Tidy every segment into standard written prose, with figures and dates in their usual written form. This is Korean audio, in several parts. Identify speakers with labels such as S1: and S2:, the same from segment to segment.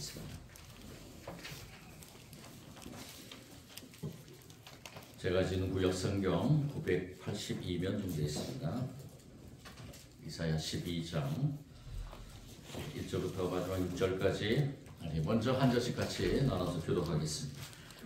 S1: 기도하겠습니다. 제가 지금 구역성경 982면 준비되어 있습니다. 이사야 12장 1절부터 마지막 6절까지 먼저 한 절씩 같이 나눠서 교독하겠습니다.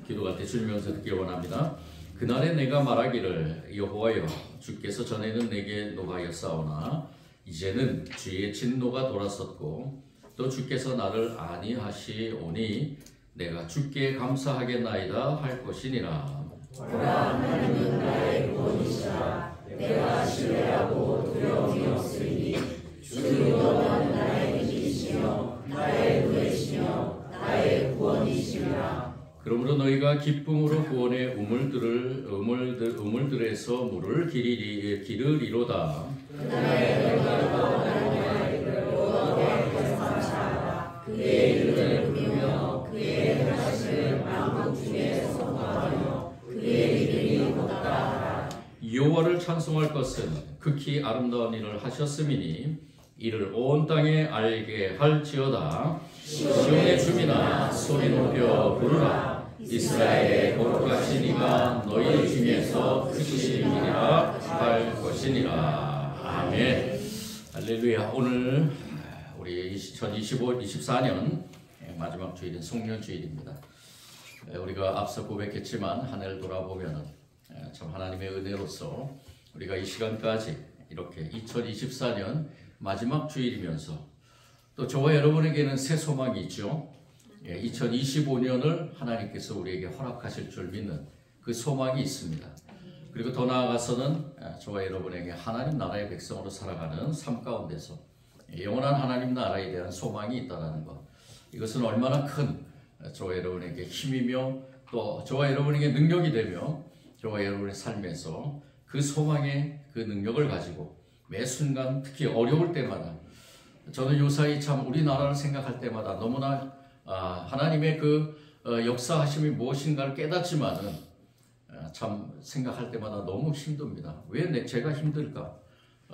S1: 기도할 때 주님 명서 듣기 원합니다. 그날에 내가 말하기를 여호와여 주께서 전에는 내게 노하였사오나 이제는 주의 진노가 돌아섰고 또 주께서 나를 아니하시오니 내가 주께 감사하겠나이다 할 것이니라.
S2: 오라 하나님은 나의 구원이시라. 내가 신뢰하고 두려움이 없으니 주 여호와는 나의 힘이시며 나의 의뢰시며 나의 구원이시라.
S1: 그러므로 너희가 기쁨으로 구원의 우물들에서 물을 기르리로다.
S2: 그날에 너희가 원하는 여호와께 감사하라. 그의 이름을 부르며 그의 행하심을 만국 중에 선포하며 그의 이름이 높다.
S1: 여호와를 찬송할 것은 극히 아름다운 일을 하셨음이니 이를 온 땅에 알게 할지어다. 시온의 주민아 소리 높여 부르라. 이스라엘의 거룩하신 이가 너희 중에서 크시니라 할 것이니라. 아멘. 할렐루야. 오늘 우리 2024년 마지막 주일인 송년주일입니다. 우리가 앞서 고백했지만 한 해를 돌아보면 참 하나님의 은혜로서 우리가 이 시간까지 이렇게 2024년 마지막 주일이면서 또 저와 여러분에게는 새 소망이 있죠. 2025년을 하나님께서 우리에게 허락하실 줄 믿는 그 소망이 있습니다. 그리고 더 나아가서는 저와 여러분에게 하나님 나라의 백성으로 살아가는 삶 가운데서 영원한 하나님 나라에 대한 소망이 있다는 것, 이것은 얼마나 큰 저와 여러분에게 힘이며 또 저와 여러분에게 능력이 되며 저와 여러분의 삶에서 그 소망의 그 능력을 가지고 매 순간 특히 어려울 때마다 저는 요사이 참 우리나라를 생각할 때마다 너무나 하나님의 그 역사하심이 무엇인가를 깨닫지만은 참 생각할 때마다 너무 힘듭니다. 왜 제가 힘들까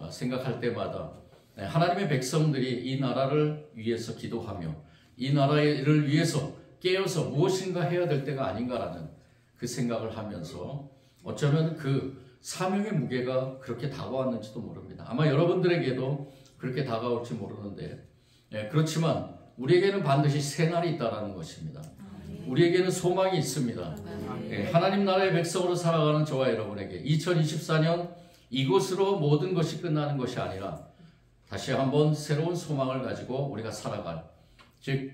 S1: 생각할 때마다 하나님의 백성들이 이 나라를 위해서 기도하며 이 나라를 위해서 깨어서 무엇인가 해야 될 때가 아닌가라는 그 생각을 하면서 어쩌면 그 사명의 무게가 그렇게 다가왔는지도 모릅니다. 아마 여러분들에게도 그렇게 다가올지 모르는데 그렇지만 우리에게는 반드시 새 날이 있다는 것입니다. 우리에게는 소망이 있습니다. 하나님 나라의 백성으로 살아가는 저와 여러분에게 2024년 이곳으로 모든 것이 끝나는 것이 아니라 다시 한번 새로운 소망을 가지고 우리가 살아갈, 즉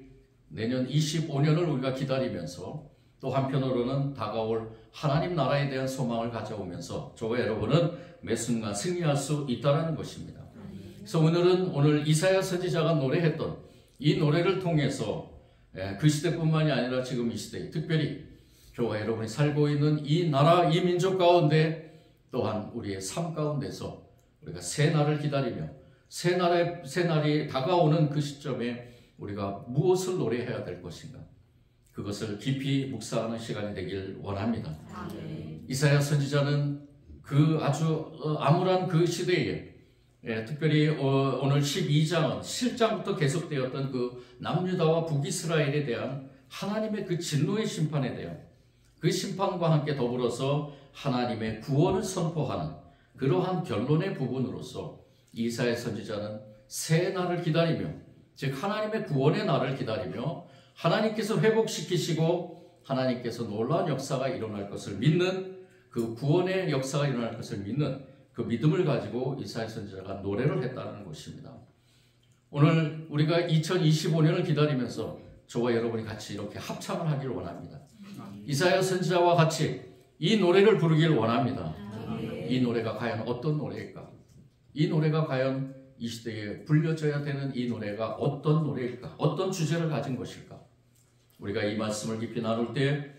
S1: 내년 25년을 우리가 기다리면서 또 한편으로는 다가올 하나님 나라에 대한 소망을 가져오면서 저와 여러분은 매 순간 승리할 수 있다는 것입니다. 그래서 오늘 이사야 선지자가 노래했던 이 노래를 통해서 그 시대뿐만이 아니라 지금 이 시대에 특별히 저와 여러분이 살고 있는 이 나라, 이 민족 가운데 또한 우리의 삶 가운데서 우리가 새 날을 기다리며 새 날이 다가오는 그 시점에 우리가 무엇을 노래해야 될 것인가, 그것을 깊이 묵상하는 시간이 되길 원합니다. 이사야 선지자는 그 아주 암울한 그 시대에 특별히 오늘 12장은 7장부터 계속되었던 그 남유다와 북이스라엘에 대한 하나님의 그 진노의 심판에 대한 그 심판과 함께 더불어서 하나님의 구원을 선포하는 그러한 결론의 부분으로서 이사야 선지자는 새 날을 기다리며, 즉 하나님의 구원의 날을 기다리며 하나님께서 회복시키시고 하나님께서 놀라운 역사가 일어날 것을 믿는, 그 구원의 역사가 일어날 것을 믿는 그 믿음을 가지고 이사야 선지자가 노래를 했다는 것입니다. 오늘 우리가 2025년을 기다리면서 저와 여러분이 같이 이렇게 합창을 하기를 원합니다. 이사야 선지자와 같이 이 노래를 부르기를 원합니다. 이 노래가 과연 어떤 노래일까? 이 노래가 과연 이 시대에 불려져야 되는 이 노래가 어떤 노래일까? 어떤 주제를 가진 것일까? 우리가 이 말씀을 깊이 나눌 때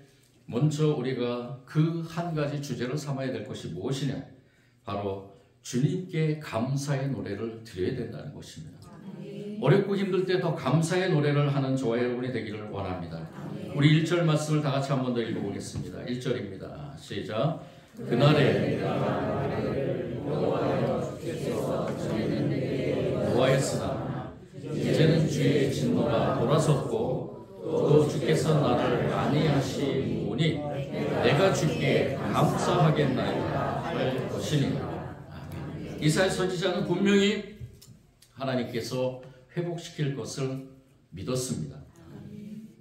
S1: 먼저 우리가 그 한 가지 주제를 삼아야 될 것이 무엇이냐? 바로 주님께 감사의 노래를 드려야 된다는 것입니다. 어렵고 힘들 때 더 감사의 노래를 하는 저와 여러분이 되기를 원합니다. 우리 1절 말씀을 다 같이 한 번 더 읽어보겠습니다. 1절입니다. 시작. 그날에 노하였으나 이제는 주의 진노가 돌아섰고 또 주께서 나를 안위하시오니 내가 주께 감사하겠나이다 할 것이니. 이사야 선지자는 분명히 하나님께서 회복시킬 것을 믿었습니다.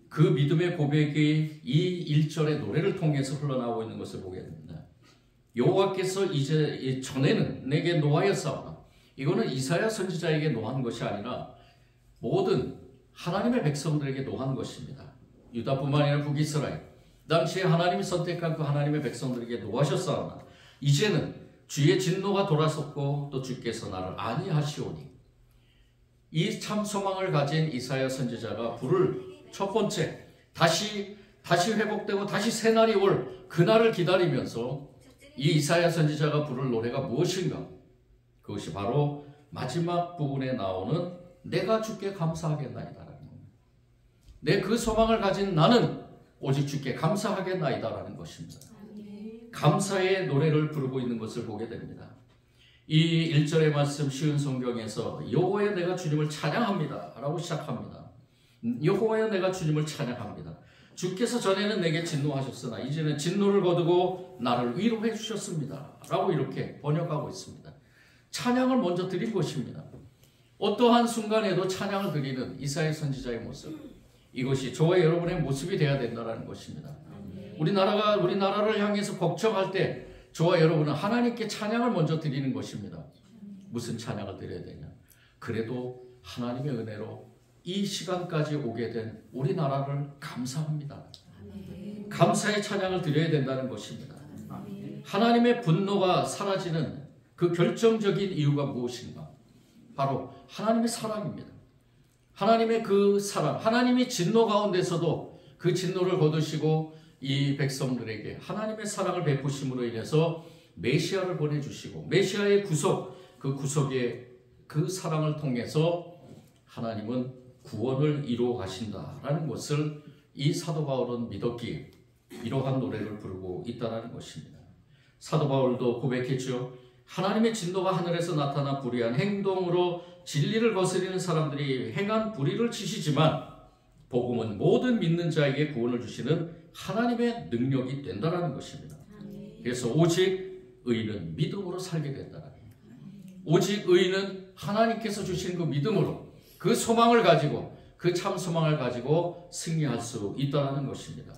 S1: 그 믿음의 고백이 이 1절의 노래를 통해서 흘러나오고 있는 것을 보게 됩니다. 여호와께서 이제 전에는 내게 노하였사오나, 이거는 이사야 선지자에게 노한 것이 아니라 모든 하나님의 백성들에게 노한 것입니다. 유다뿐만 아니라 북이스라엘, 당시에 하나님이 선택한 그 하나님의 백성들에게 노하셨사오나 이제는 주의 진노가 돌아섰고 또 주께서 나를 안위하시오니. 이 참 소망을 가진 이사야 선지자가 부를 첫 번째, 다시 회복되고 다시 새날이 올 그날을 기다리면서 이 이사야 선지자가 부를 노래가 무엇인가? 그것이 바로 마지막 부분에 나오는 내가 주께 감사하겠나이다라는 겁니다. 내 그 소망을 가진 나는 오직 주께 감사하겠나이다라는 것입니다. 감사의 노래를 부르고 있는 것을 보게 됩니다. 이 1절의 말씀 쉬운 성경에서 여호와여 내가 주님을 찬양합니다 라고 시작합니다. 여호와여 내가 주님을 찬양합니다. 주께서 전에는 내게 진노하셨으나 이제는 진노를 거두고 나를 위로해 주셨습니다 라고 이렇게 번역하고 있습니다. 찬양을 먼저 드린 것입니다. 어떠한 순간에도 찬양을 드리는 이사야 선지자의 모습, 이것이 저와 여러분의 모습이 되어야 된다는 것입니다. 우리나라를 향해서 걱정할 때 저와 여러분은 하나님께 찬양을 먼저 드리는 것입니다. 무슨 찬양을 드려야 되냐? 그래도 하나님의 은혜로 이 시간까지 오게 된 우리나라를 감사합니다. 감사의 찬양을 드려야 된다는 것입니다. 하나님의 분노가 사라지는 그 결정적인 이유가 무엇인가? 바로 하나님의 사랑입니다. 하나님의 그 사랑, 하나님이 진노 가운데서도 그 진노를 거두시고 이 백성들에게 하나님의 사랑을 베푸심으로 인해서 메시아를 보내주시고 메시아의 구속, 그 구속의 그 사랑을 통해서 하나님은 구원을 이루어 가신다라는 것을 이 사도 바울은 믿었기에 이러한 노래를 부르고 있다는 것입니다. 사도 바울도 고백했죠. 하나님의 진노가 하늘에서 나타나 불의한 행동으로 진리를 거스리는 사람들이 행한 불의를 지시지만 복음은 모든 믿는 자에게 구원을 주시는 하나님의 능력이 된다는 것입니다. 그래서 오직 의인은 믿음으로 살게 된다는 겁니다. 오직 의인은 하나님께서 주신 그 믿음으로 그 소망을 가지고 그 참 소망을 가지고 승리할 수 있다는 것입니다.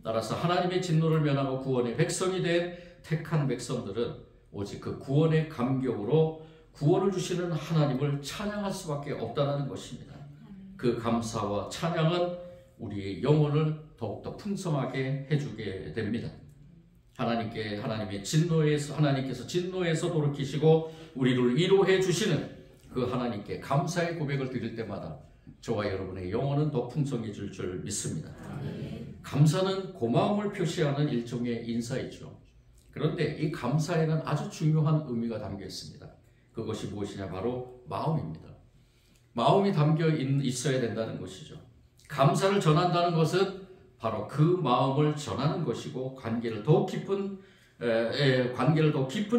S1: 따라서 하나님의 진노를 면하고 구원의 백성이 된 택한 백성들은 오직 그 구원의 감격으로 구원을 주시는 하나님을 찬양할 수밖에 없다는 것입니다. 그 감사와 찬양은 우리의 영혼을 더욱더 풍성하게 해주게 됩니다. 하나님께서 진노에서 돌이키시고 우리를 위로해 주시는 그 하나님께 감사의 고백을 드릴 때마다 저와 여러분의 영혼은 더 풍성해질 줄 믿습니다. 감사는 고마움을 표시하는 일종의 인사이죠. 그런데 이 감사에는 아주 중요한 의미가 담겨 있습니다. 그것이 무엇이냐? 바로 마음입니다. 마음이 담겨 있어야 된다는 것이죠. 감사를 전한다는 것은 바로 그 마음을 전하는 것이고 관계를 더 깊은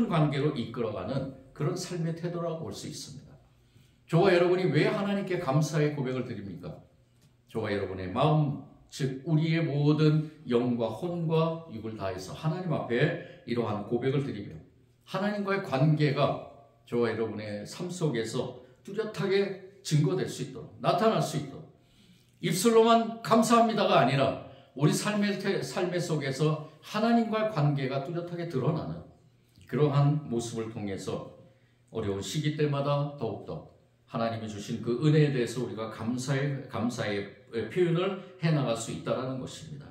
S1: 관계로 이끌어가는 그런 삶의 태도라고 볼 수 있습니다. 저와 여러분이 왜 하나님께 감사의 고백을 드립니까? 저와 여러분의 마음, 즉 우리의 모든 영과 혼과 육을 다해서 하나님 앞에 이러한 고백을 드리며 하나님과의 관계가 저와 여러분의 삶 속에서 뚜렷하게 증거될 수 있도록, 나타날 수 있도록, 입술로만 감사합니다가 아니라 우리 삶의 속에서 하나님과의 관계가 뚜렷하게 드러나는 그러한 모습을 통해서 어려운 시기 때마다 더욱더 하나님이 주신 그 은혜에 대해서 우리가 감사의 표현을 해나갈 수 있다는 것입니다.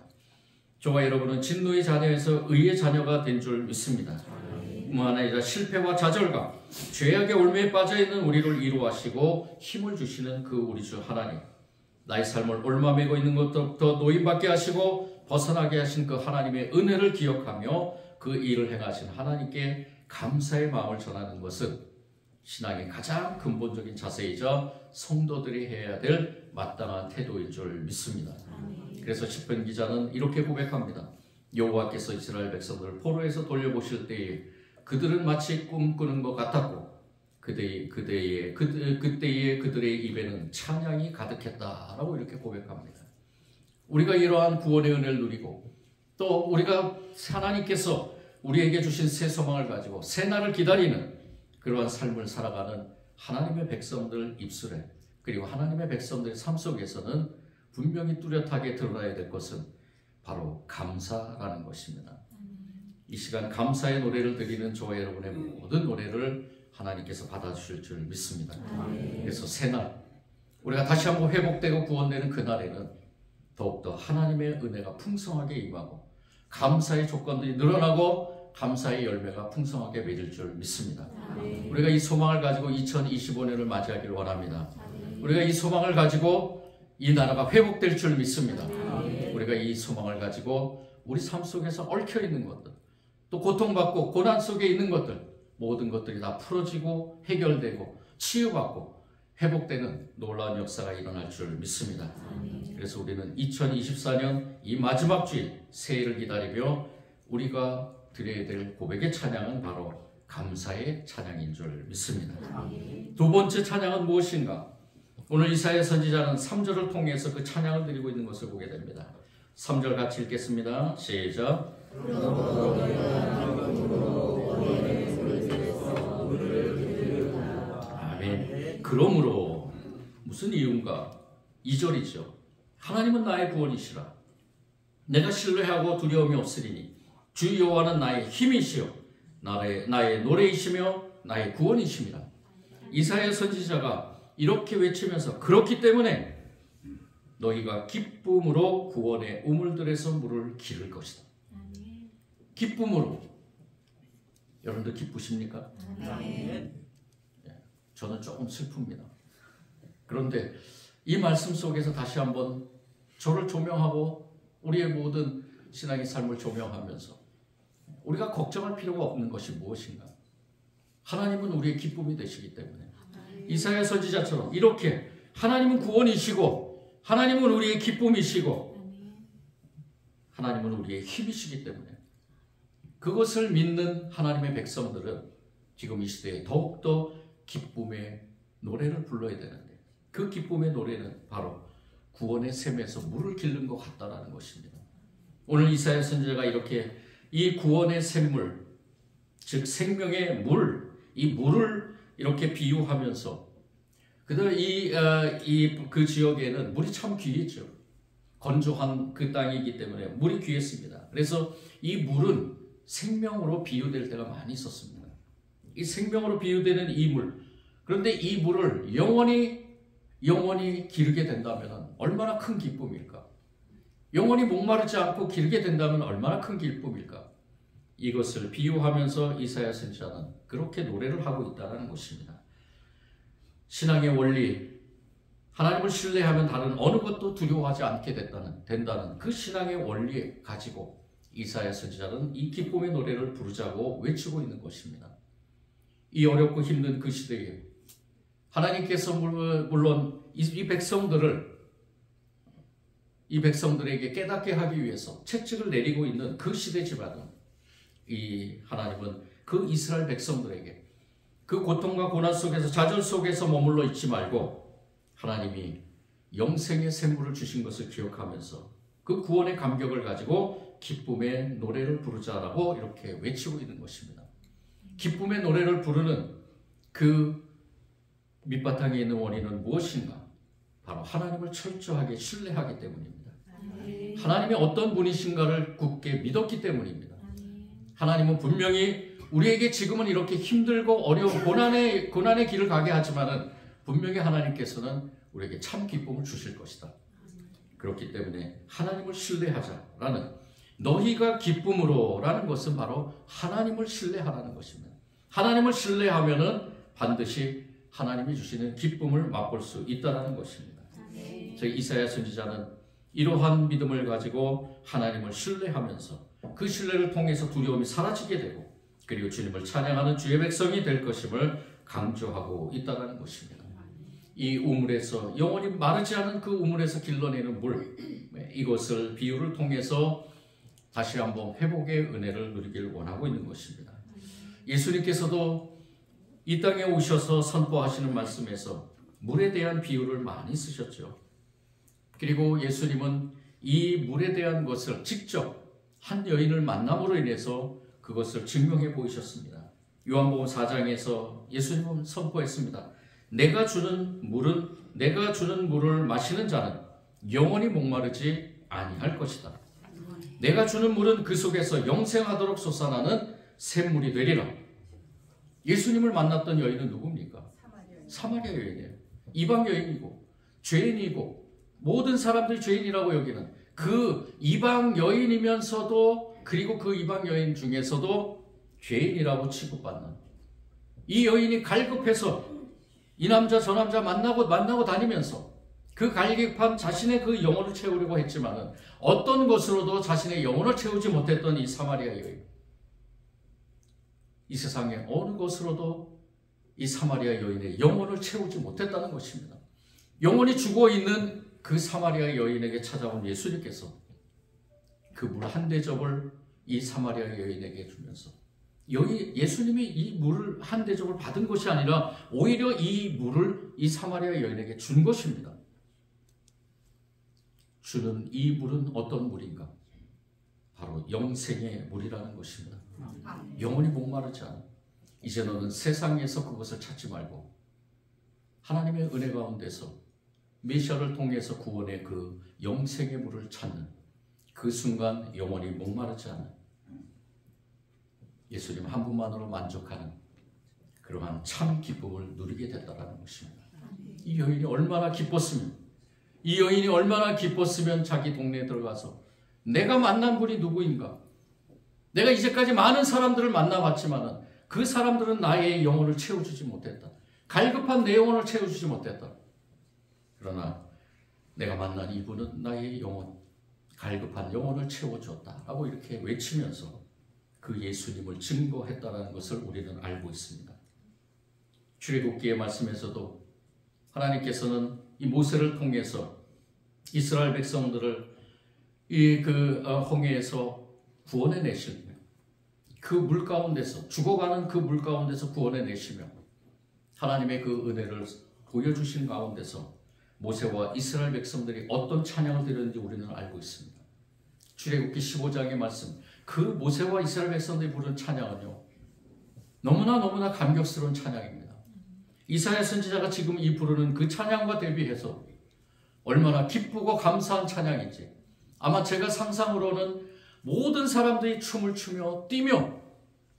S1: 저와 여러분은 진노의 자녀에서 의의 자녀가 된 줄 믿습니다. 뿐만 아니라 실패와 좌절감, 죄악의 올매에 빠져있는 우리를 위로하시고 힘을 주시는 그 우리 주 하나님, 나의 삶을 얽매고 있는 것부터 노임받게 하시고 벗어나게 하신 그 하나님의 은혜를 기억하며 그 일을 행하신 하나님께 감사의 마음을 전하는 것은 신앙의 가장 근본적인 자세이자 성도들이 해야 될 마땅한 태도일 줄 믿습니다. 그래서 시편 기자는 이렇게 고백합니다. 여호와께서 이스라엘 백성들을 포로에서 돌려보실 때에 그들은 마치 꿈꾸는 것 같았고 그때에 그들의 입에는 찬양이 가득했다라고 이렇게 고백합니다. 우리가 이러한 구원의 은혜를 누리고 또 우리가 하나님께서 우리에게 주신 새 소망을 가지고 새 날을 기다리는 그러한 삶을 살아가는 하나님의 백성들 입술에, 그리고 하나님의 백성들의 삶 속에서는 분명히 뚜렷하게 드러나야 될 것은 바로 감사라는 것입니다. 이 시간 감사의 노래를 드리는 저와 여러분의 모든 노래를 하나님께서 받아주실 줄 믿습니다. 그래서 새날 우리가 다시 한번 회복되고 구원되는 그날에는 더욱더 하나님의 은혜가 풍성하게 임하고 감사의 조건들이 늘어나고 감사의 열매가 풍성하게 맺을 줄 믿습니다. 우리가 이 소망을 가지고 2025년을 맞이하기를 원합니다. 우리가 이 소망을 가지고 이 나라가 회복될 줄 믿습니다. 우리가 이 소망을 가지고 우리 삶 속에서 얽혀있는 것들, 또 고통받고 고난 속에 있는 것들, 모든 것들이 다 풀어지고 해결되고 치유받고 회복되는 놀라운 역사가 일어날 줄 믿습니다. 그래서 우리는 2024년 이 마지막 주일 새해를 기다리며 우리가 드려야 될 고백의 찬양은 바로 감사의 찬양인 줄 믿습니다. 두 번째 찬양은 무엇인가? 오늘 이사야 선지자는 3절을 통해서 그 찬양을 드리고 있는 것을 보게 됩니다. 3절 같이 읽겠습니다. 시작. 아멘. 그러므로 무슨 이유인가? 2절이죠. 하나님은 나의 구원이시라. 내가 신뢰하고 두려움이 없으리니 주 여호와는 나의 힘이시요 나의 노래이시며 나의 구원이심이라. 이사야 선지자가 이렇게 외치면서 그렇기 때문에 너희가 기쁨으로 구원의 우물들에서 물을 기를 것이다. 기쁨으로. 여러분들 기쁘십니까? 저는 조금 슬픕니다. 그런데 이 말씀 속에서 다시 한번 저를 조명하고 우리의 모든 신앙의 삶을 조명하면서 우리가 걱정할 필요가 없는 것이 무엇인가? 하나님은 우리의 기쁨이 되시기 때문에 이사야 선지자처럼 이렇게 하나님은 구원이시고 하나님은 우리의 기쁨이시고 하나님은 우리의 힘이시기 때문에 그것을 믿는 하나님의 백성들은 지금 이 시대에 더욱더 기쁨의 노래를 불러야 되는데 그 기쁨의 노래는 바로 구원의 샘에서 물을 기르는 것 같다라는 것입니다. 오늘 이사야 선지자가 이렇게 이 구원의 샘물, 즉 생명의 물, 이 물을 이렇게 비유하면서 그 지역에는 물이 참 귀했죠. 건조한 그 땅이기 때문에 물이 귀했습니다. 그래서 이 물은 생명으로 비유될 때가 많이 있었습니다. 이 생명으로 비유되는 이 물, 그런데 이 물을 영원히 기르게 된다면 얼마나 큰 기쁨일까? 영원히 목마르지 않고 기르게 된다면 얼마나 큰 기쁨일까? 이것을 비유하면서 이사야 선지자는 그렇게 노래를 하고 있다는 것입니다. 신앙의 원리, 하나님을 신뢰하면 다른 어느 것도 두려워하지 않게 된다는 그 신앙의 원리 가지고 이사야 선지자는 이 기쁨의 노래를 부르자고 외치고 있는 것입니다. 이 어렵고 힘든 그 시대에 하나님께서 물론 이 백성들에게 깨닫게 하기 위해서 채찍을 내리고 있는 그 시대지만은 이 하나님은 그 이스라엘 백성들에게 그 고통과 고난 속에서 좌절 속에서 머물러 있지 말고 하나님이 영생의 샘물을 주신 것을 기억하면서 그 구원의 감격을 가지고 기쁨의 노래를 부르자라고 이렇게 외치고 있는 것입니다. 기쁨의 노래를 부르는 그 밑바탕에 있는 원인은 무엇인가? 바로 하나님을 철저하게 신뢰하기 때문입니다. 하나님이 어떤 분이신가를 굳게 믿었기 때문입니다. 하나님은 분명히 우리에게 지금은 이렇게 힘들고 어려운 고난의 길을 가게 하지만은 분명히 하나님께서는 우리에게 참 기쁨을 주실 것이다. 그렇기 때문에 하나님을 신뢰하자라는 너희가 기쁨으로라는 것은 바로 하나님을 신뢰하라는 것입니다. 하나님을 신뢰하면은 반드시 하나님이 주시는 기쁨을 맛볼 수 있다는 것입니다. 저희 이사야 선지자는 이러한 믿음을 가지고 하나님을 신뢰하면서 그 신뢰를 통해서 두려움이 사라지게 되고 그리고 주님을 찬양하는 주의 백성이 될 것임을 강조하고 있다는 것입니다. 이 우물에서 영원히 마르지 않은 그 우물에서 길러내는 물, 이것을 비유를 통해서 다시 한번 회복의 은혜를 누리길 원하고 있는 것입니다. 예수님께서도 이 땅에 오셔서 선포하시는 말씀에서 물에 대한 비유를 많이 쓰셨죠. 그리고 예수님은 이 물에 대한 것을 직접 한 여인을 만남으로 인해서 그것을 증명해 보이셨습니다. 요한복음 4장에서 예수님은 선포했습니다. 내가 주는 물을 마시는 자는 영원히 목마르지 아니할 것이다. 내가 주는 물은 그 속에서 영생하도록 솟아나는 샘물이 되리라. 예수님을 만났던 여인은 누굽니까? 사마리아 여인이에요. 이방 여인이고 죄인이고 모든 사람들이 죄인이라고 여기는 그 이방 여인이면서도, 그리고 그 이방 여인 중에서도 죄인이라고 취급받는 이 여인이 갈급해서 이 남자 저 남자 만나고 다니면서 그 갈급한 자신의 그 영혼을 채우려고 했지만은 어떤 것으로도 자신의 영혼을 채우지 못했던 이 사마리아 여인, 이 세상에 어느 것으로도 이 사마리아 여인의 영혼을 채우지 못했다는 것입니다. 영혼이 죽어있는 그 사마리아 여인에게 찾아온 예수님께서 그 물 한 대접을 이 사마리아 여인에게 주면서, 예수님이 이 물을 한 대접을 받은 것이 아니라 오히려 이 물을 이 사마리아 여인에게 준 것입니다. 주는 이 물은 어떤 물인가? 바로 영생의 물이라는 것입니다. 영원히 목마르지 않아. 이제 너는 세상에서 그것을 찾지 말고 하나님의 은혜 가운데서 메시아를 통해서 구원의 그 영생의 물을 찾는 그 순간 영원히 목마르지 않은, 예수님 한 분만으로 만족하는 그러한 참 기쁨을 누리게 됐다는 것입니다. 이 여인이 얼마나 기뻤으면 자기 동네에 들어가서 내가 만난 분이 누구인가? 내가 이제까지 많은 사람들을 만나봤지만 그 사람들은 나의 영혼을 채워주지 못했다. 갈급한 내 영혼을 채워주지 못했다. 그러나 내가 만난 이분은 나의 영혼, 갈급한 영혼을 채워주었다 라고 이렇게 외치면서 그 예수님을 증거했다는 것을 우리는 알고 있습니다. 출애굽기의 말씀에서도 하나님께서는 이 모세를 통해서 이스라엘 백성들을 홍해에서 구원해 내시며 그 물 가운데서, 죽어가는 그 물 가운데서 구원해 내시며 하나님의 그 은혜를 보여주신 가운데서 모세와 이스라엘 백성들이 어떤 찬양을 드렸는지 우리는 알고 있습니다. 출애굽기 15장의 말씀, 그 모세와 이스라엘 백성들이 부른 찬양은요, 너무나 감격스러운 찬양입니다. 이사야 선지자가 지금 이 부르는 그 찬양과 대비해서 얼마나 기쁘고 감사한 찬양인지 아마 제가 상상으로는 모든 사람들이 춤을 추며 뛰며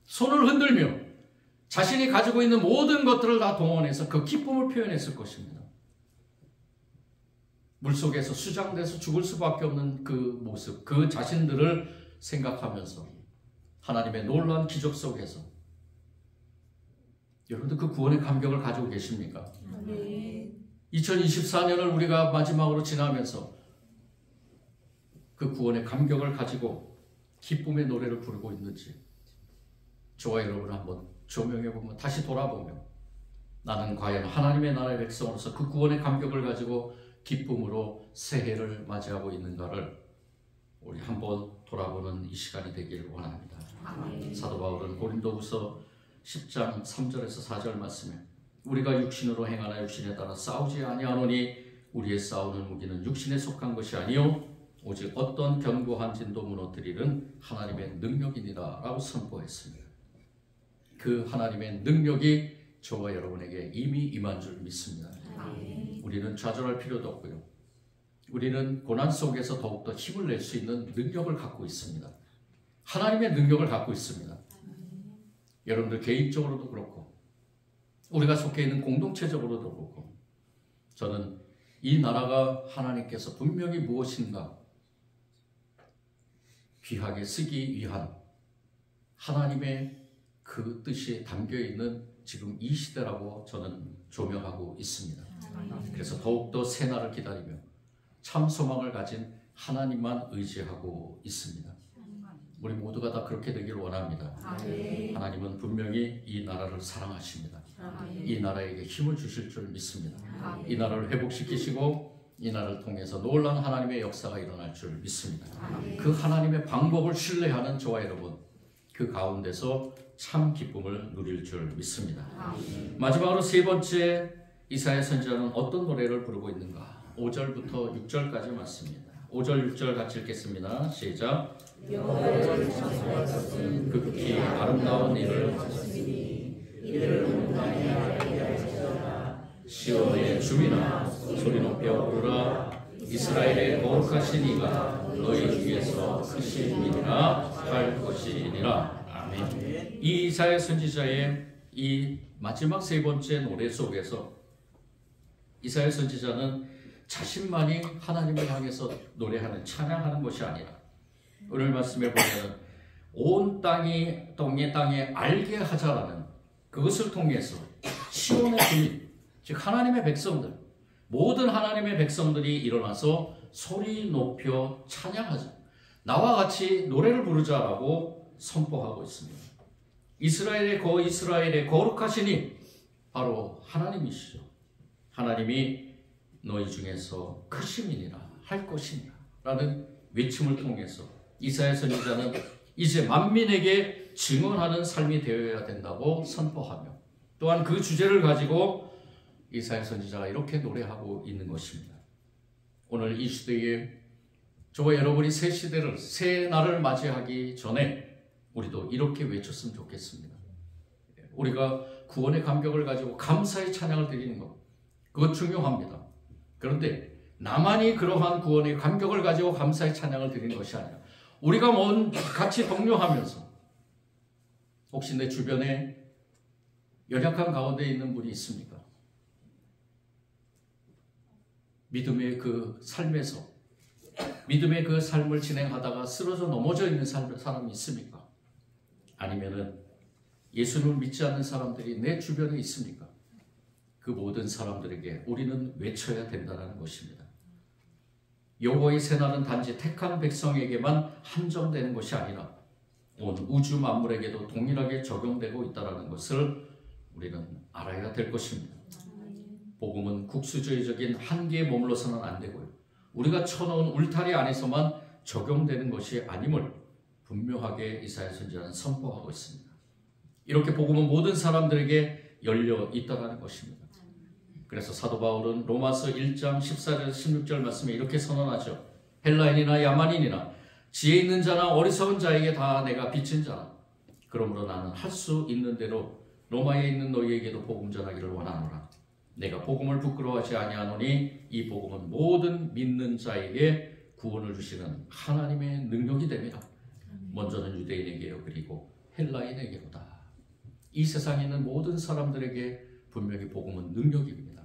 S1: 손을 흔들며 자신이 가지고 있는 모든 것들을 다 동원해서 그 기쁨을 표현했을 것입니다. 물속에서 수장돼서 죽을 수밖에 없는 그 모습, 그 자신들을 생각하면서 하나님의 놀라운 기적 속에서 여러분들 그 구원의 감격을 가지고 계십니까? 2024년을 우리가 마지막으로 지나면서 그 구원의 감격을 가지고 기쁨의 노래를 부르고 있는지 저와 여러분 한번 조명해보면, 다시 돌아보며 나는 과연 하나님의 나라의 백성으로서 그 구원의 감격을 가지고 기쁨으로 새해를 맞이하고 있는가를 우리 한번 돌아보는 이 시간이 되기를 원합니다. 사도 바울은 고린도후서 10장 3절에서 4절 말씀에 우리가 육신으로 행하나 육신에 따라 싸우지 아니하노니 우리의 싸우는 무기는 육신에 속한 것이 아니요 오직 어떤 견고한 진도 무너뜨리는 하나님의 능력이니라 라고 선포했습니다. 그 하나님의 능력이 저와 여러분에게 이미 임한 줄 믿습니다. 우리는 좌절할 필요도 없고요. 우리는 고난 속에서 더욱더 힘을 낼 수 있는 능력을 갖고 있습니다. 하나님의 능력을 갖고 있습니다. 여러분들 개인적으로도 그렇고 우리가 속해 있는 공동체적으로도 그렇고 저는 이 나라가 하나님께서 분명히 무엇인가 귀하게 쓰기 위한 하나님의 그 뜻이 담겨있는 지금 이 시대라고 저는 조명하고 있습니다. 그래서 더욱더 새날을 기다리며 참 소망을 가진 하나님만 의지하고 있습니다. 우리 모두가 다 그렇게 되기를 원합니다. 하나님은 분명히 이 나라를 사랑하십니다. 이 나라에게 힘을 주실 줄 믿습니다. 이 나라를 회복시키시고 이 나라를 통해서 놀라운 하나님의 역사가 일어날 줄 믿습니다. 그 하나님의 방법을 신뢰하는 저와 여러분, 그 가운데서 참 기쁨을 누릴 줄 믿습니다. 마지막으로 세 번째, 이사야 선지자는 어떤 노래를 부르고 있는가? 5절부터 6절까지 말씀입니다. 5절 6절 같이 읽겠습니다. 시작.
S2: 여호와를 찬송할 것은
S1: 극히 아름다운 일을
S2: 이를 온 땅에 알게 할지어다.
S1: 시온의 주민아 소리 높여 부르라. 이스라엘의 거룩하신 이가 너희 중에서 크심이니라 할 것이니라. 아멘. 이 이사야 선지자의 이 마지막 세 번째 노래 속에서 이사야 선지자는 자신만이 하나님을 향해서 노래하는 찬양하는 것이 아니라 오늘 말씀에 보면 온 땅에 알게 하자라는 그것을 통해서 시온의 주민, 즉 하나님의 백성들, 모든 하나님의 백성들이 일어나서 소리 높여 찬양하자, 나와 같이 노래를 부르자라고 선포하고 있습니다. 이스라엘의 거룩하시니 바로 하나님이시죠. 하나님이 너희 중에서 크심이니라 할 것이니라 라는 외침을 통해서 이사야 선지자는 이제 만민에게 증언하는 삶이 되어야 된다고 선포하며 또한 그 주제를 가지고 이사야 선지자가 이렇게 노래하고 있는 것입니다. 오늘 이 시대에 저와 여러분이 새 시대를, 새 날을 맞이하기 전에 우리도 이렇게 외쳤으면 좋겠습니다. 우리가 구원의 감격을 가지고 감사의 찬양을 드리는 것, 그것 중요합니다. 그런데 나만이 그러한 구원의 감격을 가지고 감사의 찬양을 드리는 것이 아니라 우리가 같이 동료하면서 혹시 내 주변에 연약한 가운데 있는 분이 있습니까? 믿음의 그 삶에서 믿음의 그 삶을 진행하다가 쓰러져 넘어져 있는 사람이 있습니까? 아니면은 예수님을 믿지 않는 사람들이 내 주변에 있습니까? 그 모든 사람들에게 우리는 외쳐야 된다는 것입니다. 여호와의 새날은 단지 택한 백성에게만 한정되는 것이 아니라 온 우주 만물에게도 동일하게 적용되고 있다는 것을 우리는 알아야 될 것입니다. 복음은 국수주의적인 한계에 머물러서는 안 되고요. 우리가 쳐놓은 울타리 안에서만 적용되는 것이 아님을 분명하게 이사야 선지자는 선포하고 있습니다. 이렇게 복음은 모든 사람들에게 열려 있다는 것입니다. 그래서 사도 바울은 로마서 1장 14절 16절 말씀에 이렇게 선언하죠. 헬라인이나 야만인이나 지혜 있는 자나 어리석은 자에게 다 내가 빚진 자라. 그러므로 나는 할 수 있는 대로 로마에 있는 너희에게도 복음 전하기를 원하노라. 내가 복음을 부끄러워하지 아니하노니 이 복음은 모든 믿는 자에게 구원을 주시는 하나님의 능력이 됩니다. 먼저는 유대인에게요 그리고 헬라인에게로다. 이 세상에 있는 모든 사람들에게 분명히 복음은 능력입니다.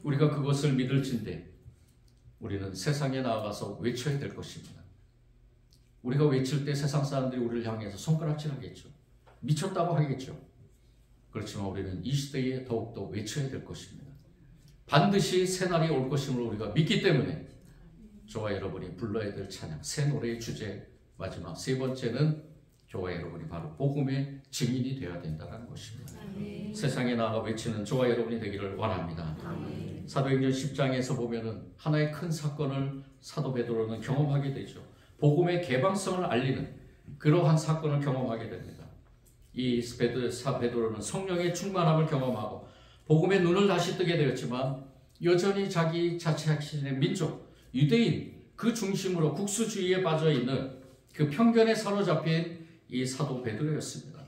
S1: 우리가 그것을 믿을진데 우리는 세상에 나아가서 외쳐야 될 것입니다. 우리가 외칠 때 세상 사람들이 우리를 향해서 손가락질하겠죠. 미쳤다고 하겠죠. 그렇지만 우리는 이 시대에 더욱더 외쳐야 될 것입니다. 반드시 새날이 올 것임을 우리가 믿기 때문에 저와 여러분이 불러야 될 찬양, 새 노래의 주제 마지막 세 번째는 저와 여러분이 바로 복음의 증인이 되어야 된다는 것입니다. 아멘. 세상에 나아가 외치는 저와 여러분이 되기를 원합니다. 아멘. 사도행전 10장에서 보면은 하나의 큰 사건을 사도 베드로는 경험하게 되죠. 복음의 개방성을 알리는 그러한 사건을 경험하게 됩니다. 이 베드로는 성령의 충만함을 경험하고 복음의 눈을 다시 뜨게 되었지만 여전히 자기 자체의 민족, 유대인 그 중심으로 국수주의에 빠져있는 그 편견에 사로잡힌 이 사도 베드로였습니다.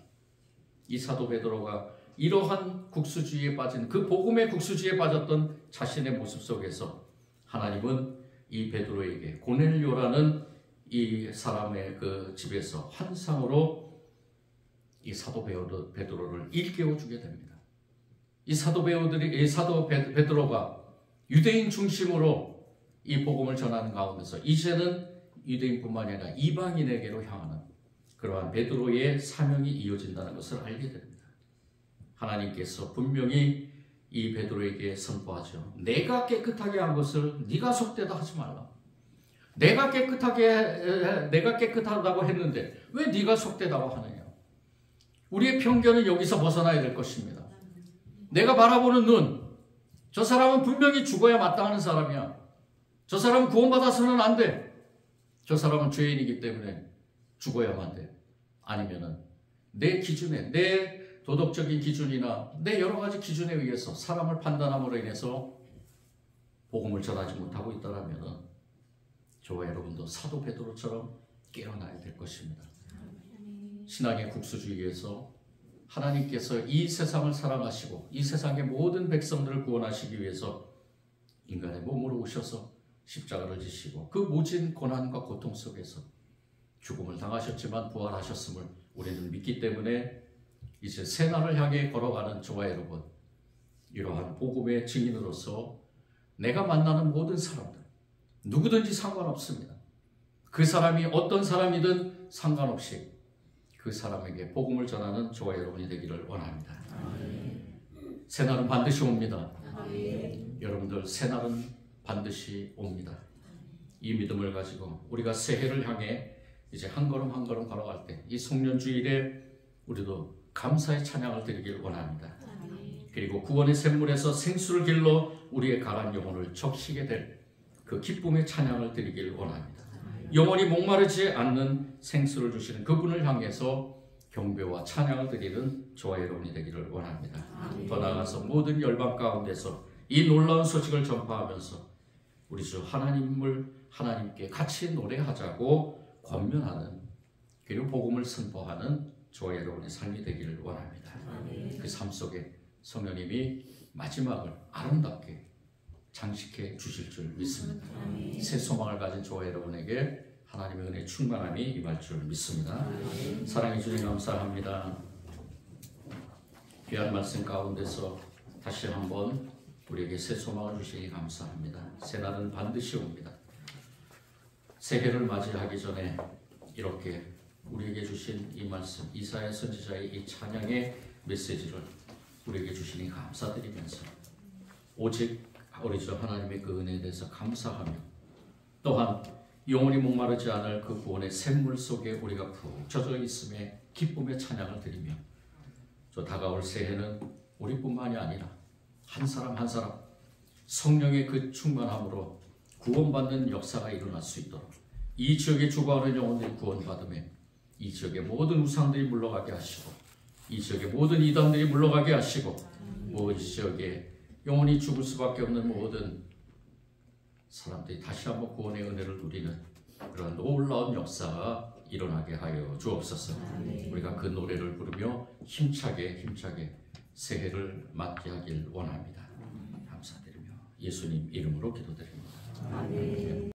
S1: 이 사도 베드로가 이러한 국수주의에 빠진 그 복음의 국수주의에 빠졌던 자신의 모습 속에서 하나님은 이 베드로에게 고넬료라는 이 사람의 그 집에서 환상으로 이 사도 베드로를 일깨워 주게 됩니다. 이 사도 베드로가 유대인 중심으로 이 복음을 전하는 가운데서 이제는 유대인뿐만 아니라 이방인에게로 향하는 그러한 베드로의 사명이 이어진다는 것을 알게 됩니다. 하나님께서 분명히 이 베드로에게 선포하죠. 내가 깨끗하게 한 것을 네가 속되다 하지 말라. 내가 깨끗하다고 했는데 왜 네가 속되다고 하느냐. 우리의 편견은 여기서 벗어나야 될 것입니다. 내가 바라보는 눈, 저 사람은 분명히 죽어야 마땅하는 사람이야. 저 사람은 구원받아서는 안 돼. 저 사람은 죄인이기 때문에 죽어야만 돼. 아니면은 내 기준에, 내 도덕적인 기준이나 내 여러 가지 기준에 의해서 사람을 판단함으로 인해서 복음을 전하지 못하고 있다라면은 저와 여러분도 사도 베드로처럼 깨어나야 될 것입니다. 신앙의 국수주의에서 하나님께서 이 세상을 사랑하시고 이 세상의 모든 백성들을 구원하시기 위해서 인간의 몸으로 오셔서 십자가를 지시고 그 모진 고난과 고통 속에서 죽음을 당하셨지만 부활하셨음을 우리는 믿기 때문에 이제 새날을 향해 걸어가는 저와 여러분, 이러한 복음의 증인으로서 내가 만나는 모든 사람들, 누구든지 상관없습니다. 그 사람이 어떤 사람이든 상관없이 그 사람에게 복음을 전하는 저와 여러분이 되기를 원합니다. 새날은 반드시 옵니다. 여러분들, 새날은 반드시 옵니다. 이 믿음을 가지고 우리가 새해를 향해 이제 한 걸음 한 걸음 걸어갈 때 이 송년주일에 우리도 감사의 찬양을 드리길 원합니다. 그리고 구원의 샘물에서 생수를 길러 우리의 가란 영혼을 적시게 될 그 기쁨의 찬양을 드리길 원합니다. 영원히 목마르지 않는 생수를 주시는 그분을 향해서 경배와 찬양을 드리는 저와 여러분이 되기를 원합니다. 더 나아가서 모든 열방 가운데서 이 놀라운 소식을 전파하면서 우리 주 하나님께 같이 노래하자고 권면하는, 그리고 복음을 선포하는 저와 여러분의 삶이 되기를 원합니다. 그 삶 속에 성령님이 마지막을 아름답게 장식해 주실 줄 믿습니다. 새 소망을 가진 저와 여러분에게 하나님의 은혜 충만함이 임할 줄 믿습니다. 사랑해 주님 감사합니다. 귀한 말씀 가운데서 다시 한번 우리에게 새 소망을 주시니 감사합니다. 새날은 반드시 옵니다. 새해를 맞이하기 전에 이렇게 우리에게 주신 이 말씀, 이사야 선지자의 이 찬양의 메시지를 우리에게 주시니 감사드리면서 오직 우리 주 하나님의 그 은혜에 대해서 감사하며, 또한 영원히 목마르지 않을 그 구원의 샘물 속에 우리가 푹 젖어 있음에 기쁨의 찬양을 드리며, 저 다가올 새해는 우리뿐만이 아니라 한 사람 한 사람 성령의 그 충만함으로 구원받는 역사가 일어날 수 있도록, 이 지역에 죽어가는 영혼들이 구원받으며 이 지역의 모든 우상들이 물러가게 하시고, 이 지역의 모든 이단들이 물러가게 하시고, 이 지역에 영원히 죽을 수밖에 없는 모든 사람들이 다시 한번 구원의 은혜를 누리는 그런 놀라운 역사가 일어나게 하여 주옵소서. 우리가 그 노래를 부르며 힘차게 새해를 맞게 하길 원합니다. 감사드리며 예수님 이름으로 기도드립니다.